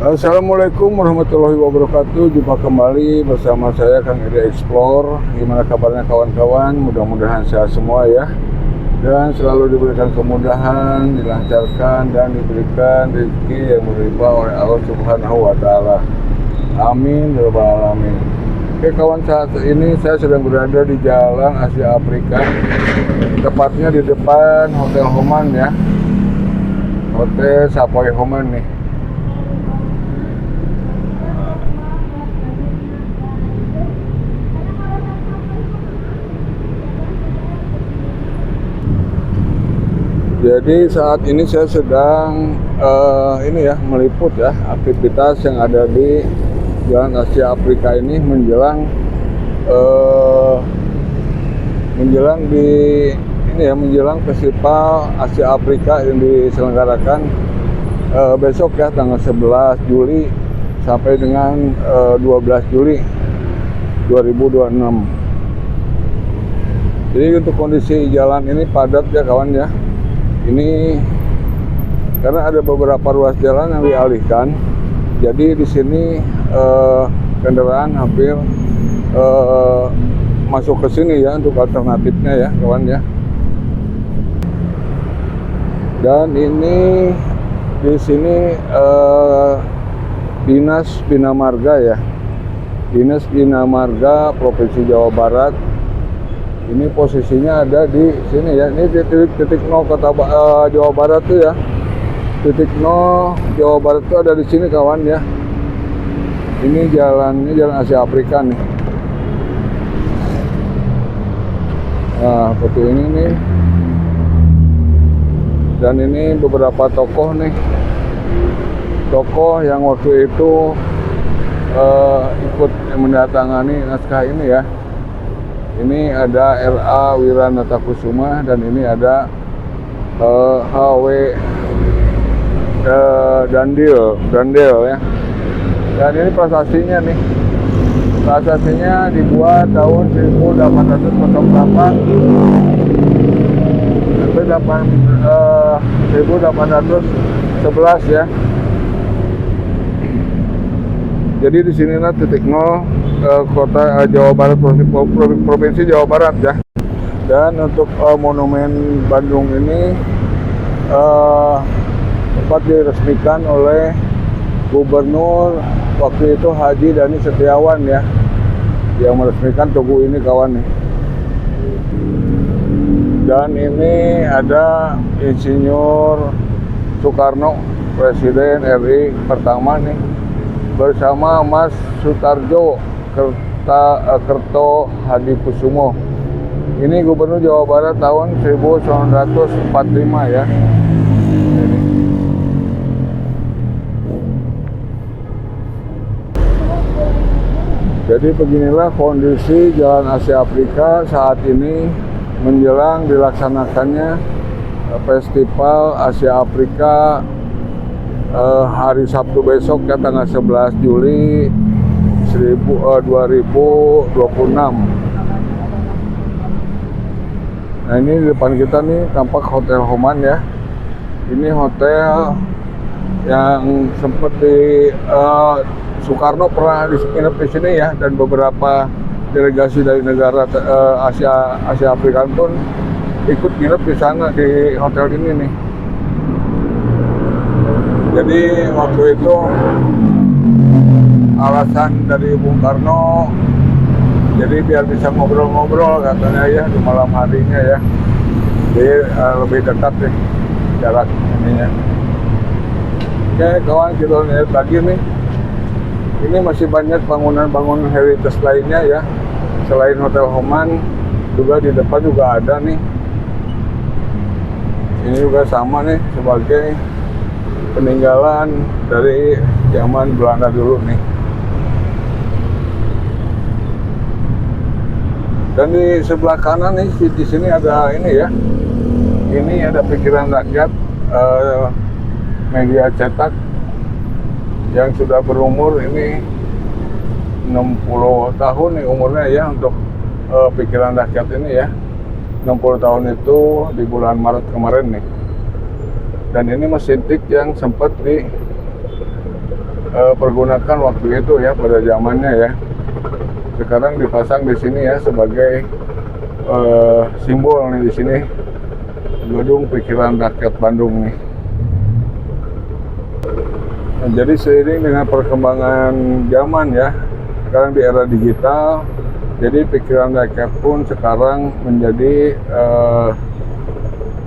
Assalamualaikum warahmatullahi wabarakatuh. Jumpa kembali bersama saya Kang Edi Explore. Gimana kabarnya kawan-kawan? Mudah-mudahan sehat semua ya, dan selalu diberikan kemudahan, dilancarkan, dan diberikan rezeki yang berlimpah oleh Allah Subhanahu wa Ta'ala. Amin ya rabbal alamin. Oke kawan, saat ini saya sedang berada di Jalan Asia Afrika, tepatnya di depan Hotel Homan ya, Hotel Savoy Homan nih. Jadi saat ini saya sedang meliput ya aktivitas yang ada di Jalan Asia Afrika ini menjelang Festival Asia Afrika yang diselenggarakan besok ya, tanggal 11 Juli sampai dengan 12 Juli 2026. Jadi untuk kondisi jalan ini padat ya kawan ya. Ini karena ada beberapa ruas jalan yang dialihkan, jadi di sini kendaraan hampir masuk ke sini ya untuk alternatifnya ya kawan ya. Dan ini di sini Dinas Bina Marga ya, Dinas Bina Marga Provinsi Jawa Barat. Ini posisinya ada di sini ya. Ini titik nol kota Jawa Barat tuh ya. Titik nol Jawa Barat tuh ada di sini kawan ya. Ini Jalan Asia Afrika nih. Nah, seperti ini nih. Dan ini beberapa tokoh nih. Tokoh yang waktu itu ikut mendatangani naskah ini ya. Ini ada R.A. Wiranatakusuma dan ini ada H.W. Dandil ya. Dan ini prasasinya nih. Prasasinya dibuat tahun 1808 sampai 1811 ya. Jadi di sinilah titik nol kota Jawa Barat, provinsi Jawa Barat ya. Dan untuk monumen Bandung ini sempat diresmikan oleh Gubernur waktu itu Haji Dani Setiawan ya, yang meresmikan tugu ini kawan nih. Dan ini ada Insinyur Soekarno, Presiden RI pertama nih, bersama Mas Sutarjo Kerto Hadikusumo. Ini Gubernur Jawa Barat tahun 1945 ya. Ini. Jadi beginilah kondisi Jalan Asia Afrika saat ini menjelang dilaksanakannya Festival Asia Afrika hari Sabtu besok ya, tanggal 11 Juli 2026. Nah ini di depan kita nih tampak Hotel Homan ya. Ini hotel yang sempat di Soekarno pernah nginep di sini ya, dan beberapa delegasi dari negara Asia Afrika pun ikut nginep di sana di hotel ini nih. Jadi waktu itu alasan dari Bung Karno, jadi biar bisa ngobrol-ngobrol katanya ya di malam harinya ya. Jadi lebih dekat deh jarak ininya. Oke kawan, kita lihat lagi nih. Ini masih banyak bangunan-bangunan heritage lainnya ya. Selain Hotel Homan, juga di depan juga ada nih. Ini juga sama nih sebagai peninggalan dari zaman Belanda dulu nih. Dan di sebelah kanan nih, di sini ada ini ya. Ini ada Pikiran Rakyat, media cetak yang sudah berumur ini 60 tahun nih umurnya ya untuk Pikiran Rakyat ini ya. 60 tahun itu di bulan Maret kemarin nih. Dan ini mesin tik yang sempat dipergunakan waktu itu ya, pada zamannya ya. Sekarang dipasang di sini ya sebagai simbol nih di sini, gedung pikiran rakyat Bandung nih. Nah, jadi seiring dengan perkembangan zaman ya, sekarang di era digital, jadi pikiran rakyat pun sekarang menjadi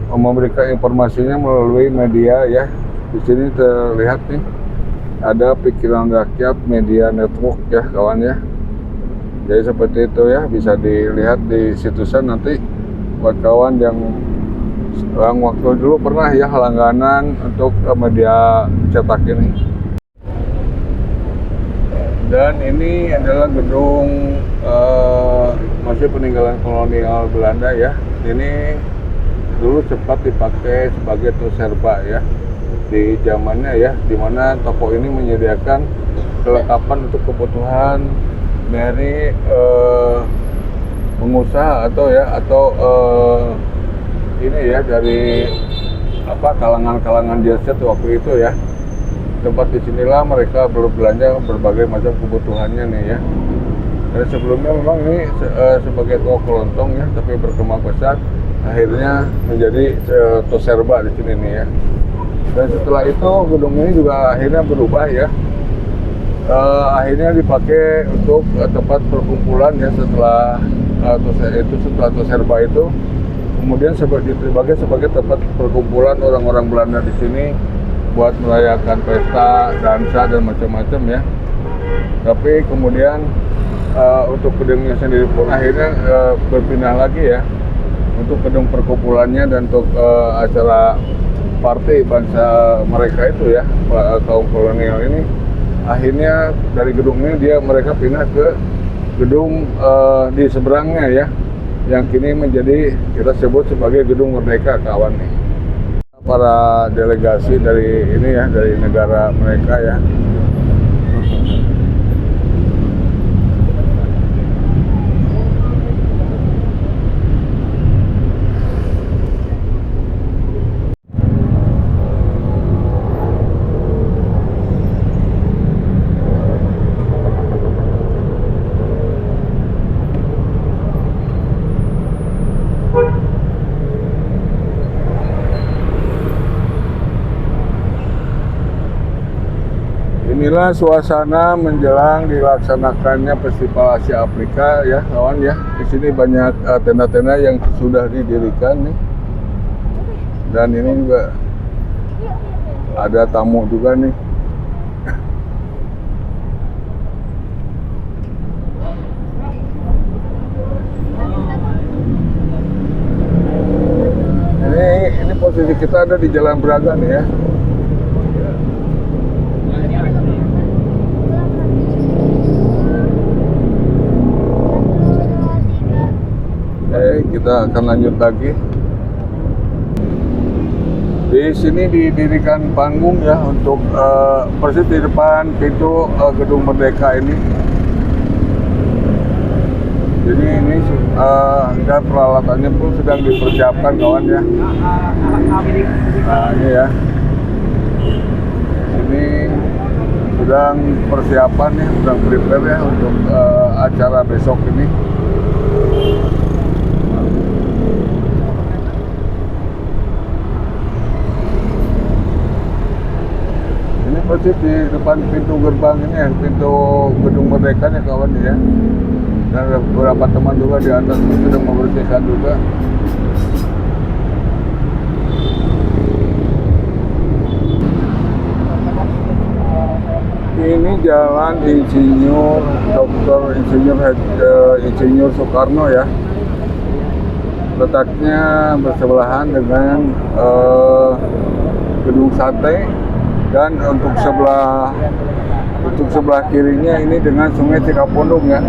memberikan informasinya melalui media ya. Di sini terlihat nih ada pikiran rakyat media network ya kawan ya. Jadi seperti itu ya, bisa dilihat di situsnya nanti buat kawan yang waktu dulu pernah ya langganan untuk media cetak ini. Dan ini adalah gedung masih peninggalan kolonial Belanda ya. Ini dulu sempat dipakai sebagai toserba ya di zamannya ya, dimana toko ini menyediakan kelengkapan untuk kebutuhan dari pengusaha atau ini ya dari kalangan jet set waktu itu ya. Tempat disinilah mereka berbelanja berbagai macam kebutuhannya nih ya. Dan sebelumnya memang ini sebagai toko kelontong ya, tapi berkembang pesat akhirnya menjadi toserba di sini nih ya. Dan setelah itu gedung ini juga akhirnya berubah ya. Akhirnya dipakai untuk tempat perkumpulan ya setelah toserba itu. Kemudian dipakai sebagai tempat perkumpulan orang-orang Belanda di sini buat merayakan pesta, dansa dan macam-macam ya. Tapi kemudian untuk gedungnya sendiri pun akhirnya berpindah lagi ya untuk gedung perkumpulannya dan untuk acara party bangsa mereka itu ya, kaum kolonial ini. Akhirnya dari gedung ini mereka pindah ke gedung di seberangnya ya, yang kini menjadi kita sebut sebagai Gedung Merdeka kawan nih. Para delegasi dari ini ya, dari negara mereka ya. Inilah suasana menjelang dilaksanakannya Festival Asia Afrika ya kawan ya. Di sini banyak tenda-tenda yang sudah didirikan nih. Dan ini juga ada tamu juga nih. Ini posisi kita ada di Jalan Braga nih ya. Kita akan lanjut lagi. Di sini didirikan panggung ya untuk persis di depan pintu Gedung Merdeka ini. Jadi ini dan peralatannya pun sedang dipersiapkan kawan ya. Nah ini ya. Ini sedang persiapan ya, sedang prepare ya untuk acara besok ini. Persis di depan pintu gerbang ini ya, pintu Gedung Merdeka ya kawan ya. Dan beberapa teman juga di atas sedang membersihkan juga. Ini Jalan Insinyur Dr. Insinyur Soekarno ya. Letaknya bersebelahan dengan Gedung Sate. Dan untuk sebelah kirinya ini dengan Sungai Cikapundung ya.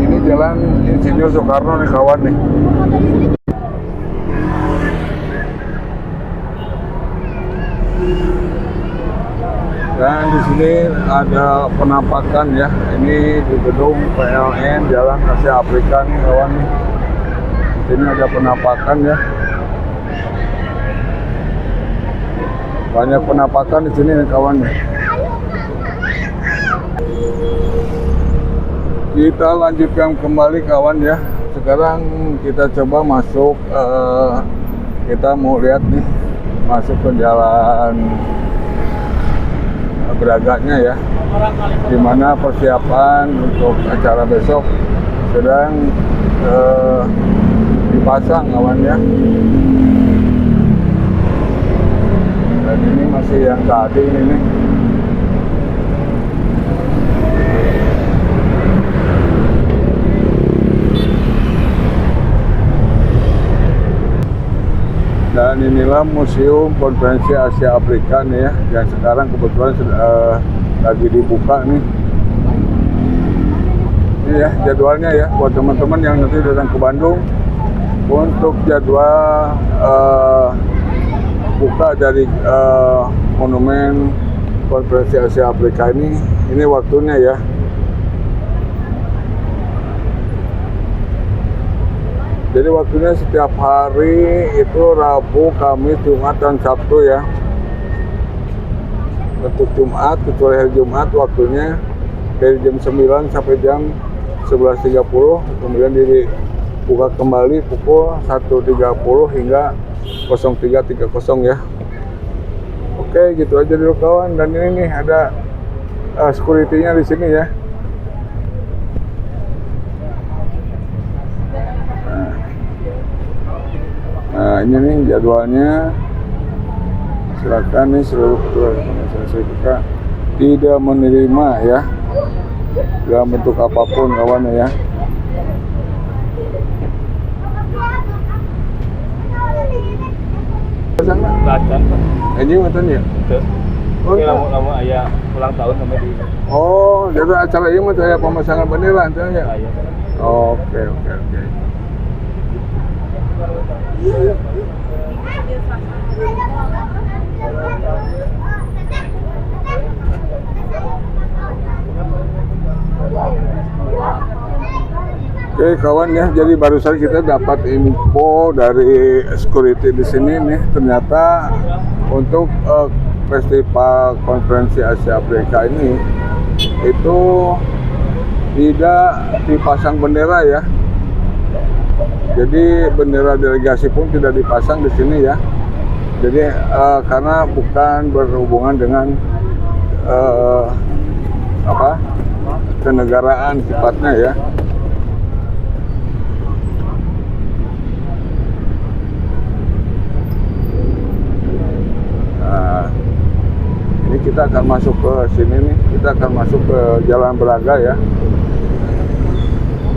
Ini Jalan Insinyur Soekarno nih kawan nih. Dan di sini ada penampakan ya. Ini di gedung PLN Jalan Asia Afrika nih kawan nih. Di sini ada penampakan ya. Banyak penampakan di sini nih kawan nih. Kita lanjutkan kembali kawan ya. Sekarang kita coba masuk, kita mau lihat nih, masuk ke jalan Braganya ya, dimana persiapan untuk acara besok sedang dipasang kawan ya. Dan ini masih yang tadi ini. Dan inilah Museum Konferensi Asia Afrika nih ya, yang sekarang kebetulan lagi dibuka nih. Ini ya jadwalnya ya, buat teman-teman yang nanti datang ke Bandung. Untuk jadwal buka dari Monumen Konferensi Asia Afrika ini waktunya ya. Jadi waktunya setiap hari itu Rabu, Kamis, Jumat, dan Sabtu ya. Untuk Jumat, kecuali hari Jumat waktunya dari jam 9 sampai jam 11.30. Kemudian dibuka kembali pukul 1.30 hingga 03.30 ya. Oke, gitu aja dulu kawan. Dan ini nih ada security-nya di sini ya. Nah ini nih jadwalnya, silakan nih seluruh peserta tidak menerima ya dalam bentuk apapun kawan ya. Belacan Pak. Ini mantan ya? Ini lama ayah ulang tahun sama di. Oh, jadi acara ini mah saya pemasangan bendera ya. Ayah. Oke. Oke kawan ya, jadi barusan kita dapat info dari security di sini nih, ternyata untuk Festival Konferensi Asia Afrika ini itu tidak dipasang bendera ya. Jadi bendera delegasi pun tidak dipasang di sini ya. Jadi karena bukan berhubungan dengan kenegaraan sifatnya ya. Nah, ini kita akan masuk ke sini nih. Kita akan masuk ke Jalan Braga ya,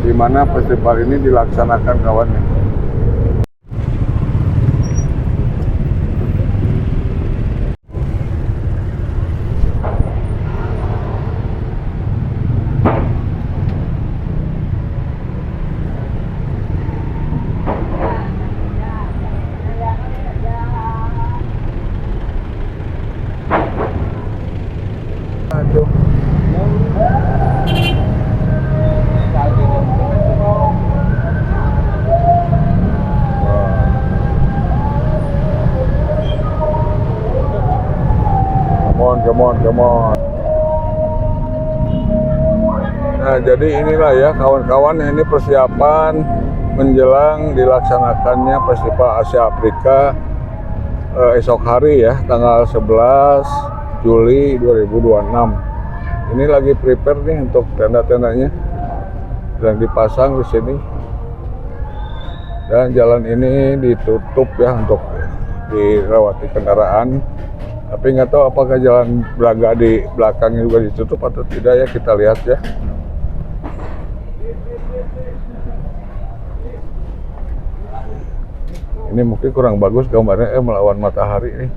di mana festival ini dilaksanakan kawan nih. Aduh. Come on. Nah, jadi inilah ya kawan-kawan, ini persiapan menjelang dilaksanakannya Festival Asia Afrika esok hari ya, tanggal 11 Juli 2026. Ini lagi prepare nih untuk tenda-tendanya, sedang dipasang di sini. Dan jalan ini ditutup ya untuk dilewati kendaraan. Tapi nggak tahu apakah jalan Braga di belakangnya juga ditutup atau tidak ya, kita lihat ya. Ini mungkin kurang bagus gambarnya melawan matahari nih.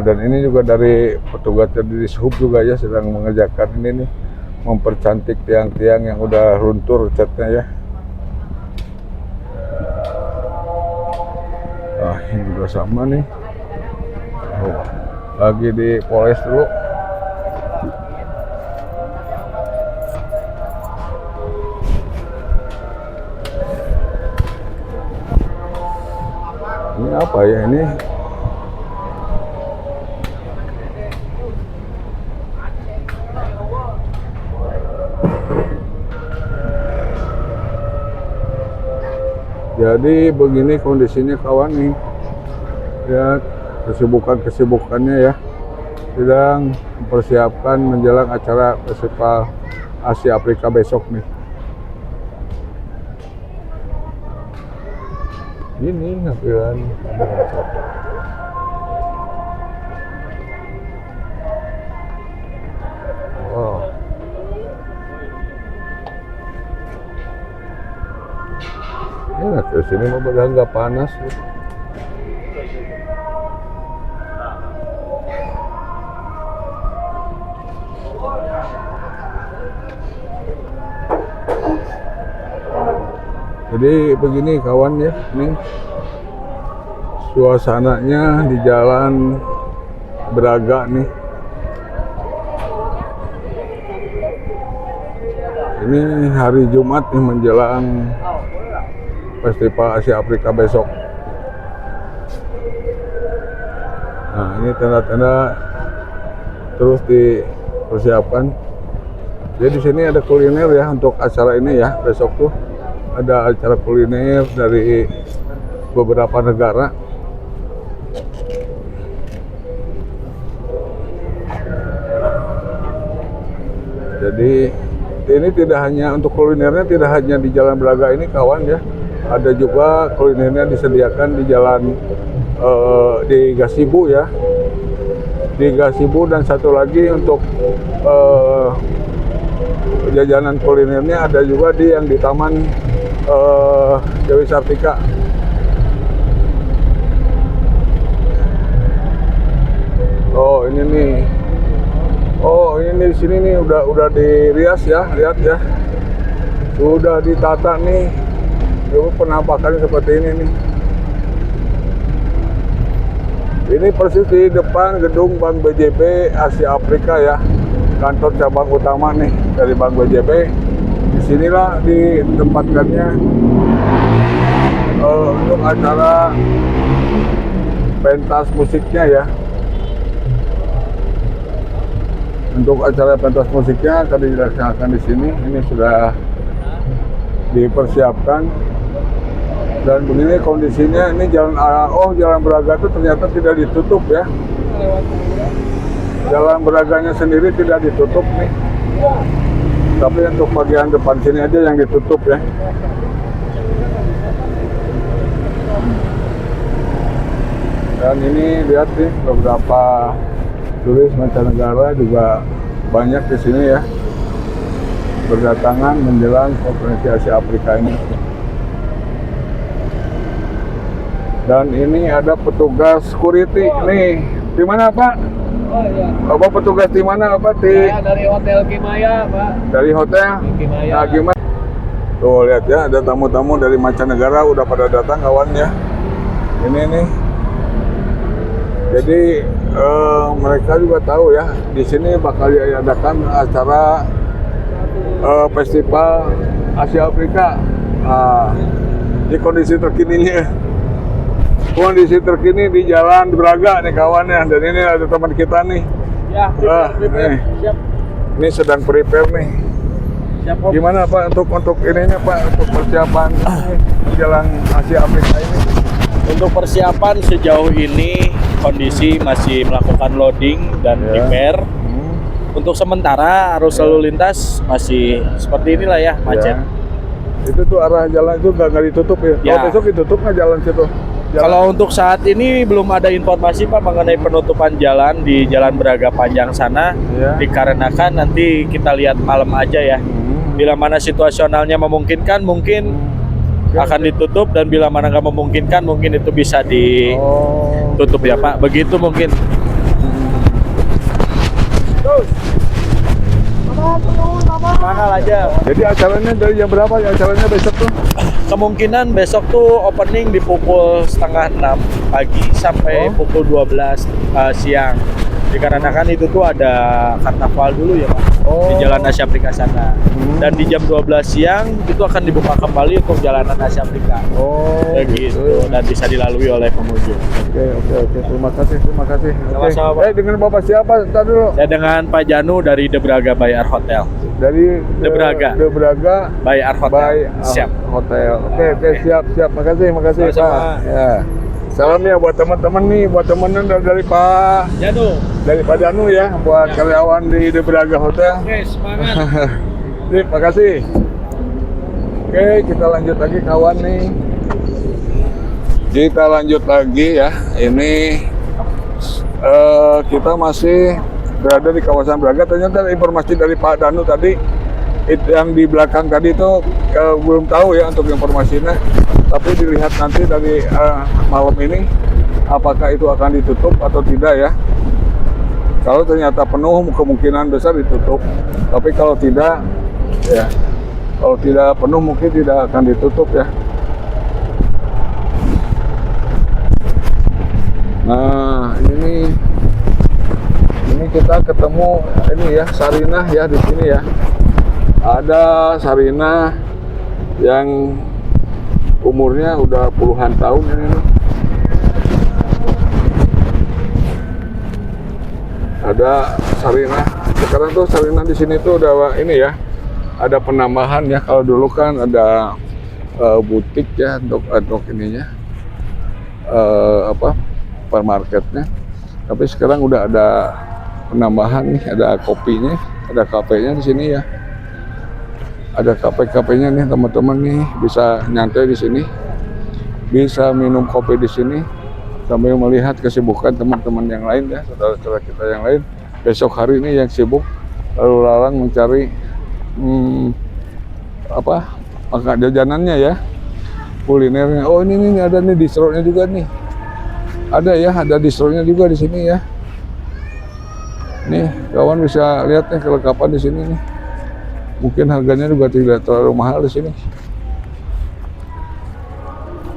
Dan ini juga dari petugas dari Dishub juga ya, sedang mengerjakan ini nih, mempercantik tiang-tiang yang udah runtuh catnya ya. Ini juga sama nih. Lagi dipoles dulu. Ini apa ya ini? Jadi begini kondisinya kawan nih. Lihat kesibukannya ya. Sedang mempersiapkan menjelang acara Festival Asia Afrika besok nih. Ini tampilan wow. Enak ke sini mah padahal nggak panas. Jadi begini kawan ya, nih suasananya di Jalan Braga nih. Ini hari Jumat nih menjelang Festival Asia Afrika besok. Nah, ini tenda-tenda terus dipersiapkan. Jadi di sini ada kuliner ya untuk acara ini ya, besok tuh ada acara kuliner dari beberapa negara. Jadi ini tidak hanya untuk kulinernya, tidak hanya di Jalan Braga ini kawan ya, ada juga kulinernya disediakan di jalan di Gasibu ya, di Gasibu, dan satu lagi untuk jajanan kulinernya ada juga yang di Taman Dewi Sartika. Oh ini nih, oh ini nih, di sini nih udah dirias ya, lihat ya, sudah ditata nih, penampakannya seperti ini nih. Ini persis di depan gedung Bank BJB Asia Afrika ya, kantor cabang utama nih dari Bank BJB. Disinilah ditempatkannya untuk acara pentas musiknya ya. Untuk acara pentas musiknya akan dilaksanakan di sini. Ini sudah dipersiapkan. Dan begini kondisinya, ini Jalan Braga itu ternyata tidak ditutup ya. Jalan Braganya sendiri tidak ditutup nih. Tapi untuk bagian depan sini aja yang ditutup ya. Dan ini lihat nih, beberapa turis mancanegara juga banyak di sini ya, berdatangan menjelang konferensi Asia Afrika ini. Dan ini ada petugas security nih. Di mana Pak? Oh iya. Apa petugas di mana apa di? Saya dari Hotel Kimaya, Pak. Dari hotel? Kimaya. Nah, gimana? Tuh lihat ya, ada tamu-tamu dari mancanegara udah pada datang kawan ya. Ini nih. Jadi mereka juga tahu ya, di sini bakal diadakan acara Festival Asia Afrika. Nah, di kondisi terkininya. Kondisi terkini di Jalan Braga nih kawannya, dan ini ada teman kita nih. Ya, Nih. siap. Ini sedang prepare nih. Siap, Om. Gimana Pak untuk ininya Pak, untuk persiapan Jalan Asia Afrika ini? Untuk persiapan sejauh ini kondisi masih melakukan loading dan prepare. Untuk sementara arus lalu lintas masih seperti inilah ya, macet. Itu tuh arah jalan itu nggak ditutup ya? Ya. Kalau besok ditutup nggak jalan situ? Kalau untuk saat ini belum ada informasi Pak mengenai penutupan jalan di Jalan Braga Panjang sana, dikarenakan nanti kita lihat malam aja ya. Bila mana situasionalnya memungkinkan mungkin akan ditutup, dan bila mana nggak memungkinkan mungkin itu bisa ditutup ya Pak. Begitu mungkin. Mana aja. Jadi acaranya dari jam berapa ya acaranya besok tuh? Kemungkinan besok tuh opening di pukul 5:30 pagi sampai pukul 12 siang. Dikarenakan itu tuh ada karnaval dulu ya Pak, di Jalan Asia Afrika sana. Dan di jam 12 siang itu akan dibuka kembali untuk jalanan Asia Afrika. Begitu, dan bisa dilalui oleh pengunjung. Oke. Terima kasih. Sama-sama, Pak. Dengan Bapak siapa? Tadi dulu. Saya dengan Pak Janu dari The Braga Bayar Hotel. Dari De Braga. De Braga By Art Hotel. by Siap. Hotel. Oke, siap. Makasih Sama-sama. Pak. Ya. Salam ya buat teman-teman nih, buat temenan dari Pak Danu ya, buat karyawan di De Braga Hotel. Oke, semangat. Terima kasih. Oke, kita lanjut lagi kawan nih. Kita lanjut lagi ya. Ini kita masih berada di kawasan Braga. Ternyata informasi dari Pak Danu tadi, yang di belakang tadi itu belum tahu ya untuk informasinya. Tapi dilihat nanti dari malam ini, apakah itu akan ditutup atau tidak ya. Kalau ternyata penuh, kemungkinan besar ditutup. Tapi kalau tidak, ya, kalau tidak penuh mungkin tidak akan ditutup ya. Nah, ini kita ketemu ini ya, Sarinah ya di sini ya. Ada Sarinah yang umurnya udah puluhan tahun ini nih. Ada Sarinah. Sekarang tuh Sarinah di sini tuh udah ini ya. Ada penambahan ya. Kalau dulu kan ada butik ya untuk ininya. Supermarketnya. Tapi sekarang udah ada penambahan nih, ada kopinya, ada kafenya di sini ya. Ada kafe-kafenya nih teman-teman nih, bisa nyantai di sini, bisa minum kopi di sini sambil melihat kesibukan teman-teman yang lain ya, saudara-saudara kita yang lain. Besok hari ini yang sibuk lalu lalang mencari makan jajanannya ya, kulinernya. Oh ini ada nih distronya juga nih. Ada ya, ada distronya juga di sini ya. Nih, kawan bisa lihat nih kelengkapan di sini nih. Mungkin harganya juga tidak terlalu mahal di sini.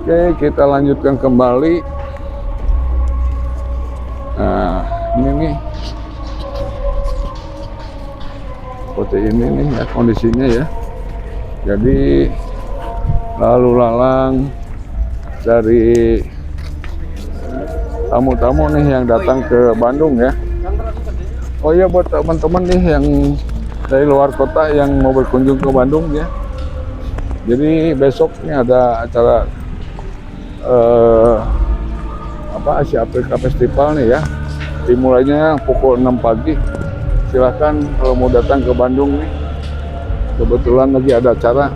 Oke, kita lanjutkan kembali. Nah, ini nih. Seperti ini nih ya kondisinya ya. Jadi lalu lalang dari tamu-tamu nih yang datang ke Bandung ya. Oh iya, buat teman-teman nih yang dari luar kota yang mau berkunjung ke Bandung ya. Jadi besok nih ada acara Asia Afrika Festival nih ya. Dimulainya pukul 6 pagi. Silahkan kalau mau datang ke Bandung nih. Kebetulan lagi ada acara.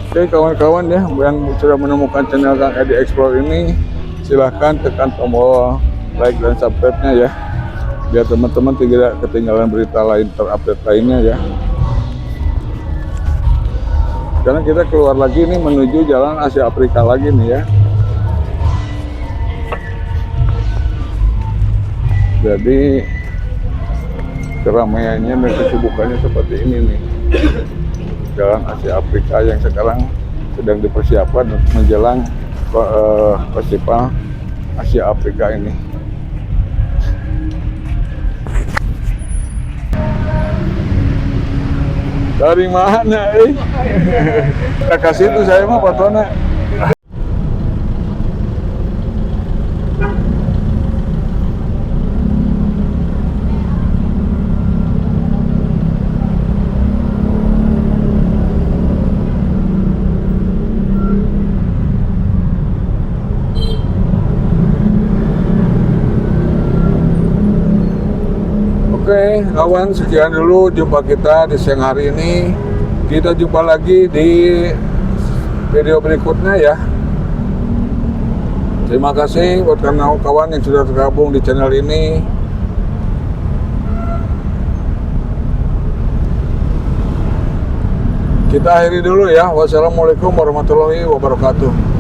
Oke kawan-kawan ya, yang sudah menemukan channel Kang Edi Explore ini, silahkan tekan tombol like dan subscribe-nya ya, biar teman-teman tidak ketinggalan berita lain terupdate lainnya ya. Sekarang kita keluar lagi nih menuju Jalan Asia Afrika lagi nih ya. Jadi keramaiannya dan kesibukannya seperti ini nih. Jalan Asia Afrika yang sekarang sedang dipersiapkan menjelang festival Asia Afrika ini. Dari mana tak kasih itu saya mah fotonya. Oke, kawan, sekian dulu jumpa kita di siang hari ini. Kita jumpa lagi di video berikutnya ya. Terima kasih buat kawan yang sudah tergabung di channel ini. Kita akhiri dulu ya. Wassalamualaikum warahmatullahi wabarakatuh.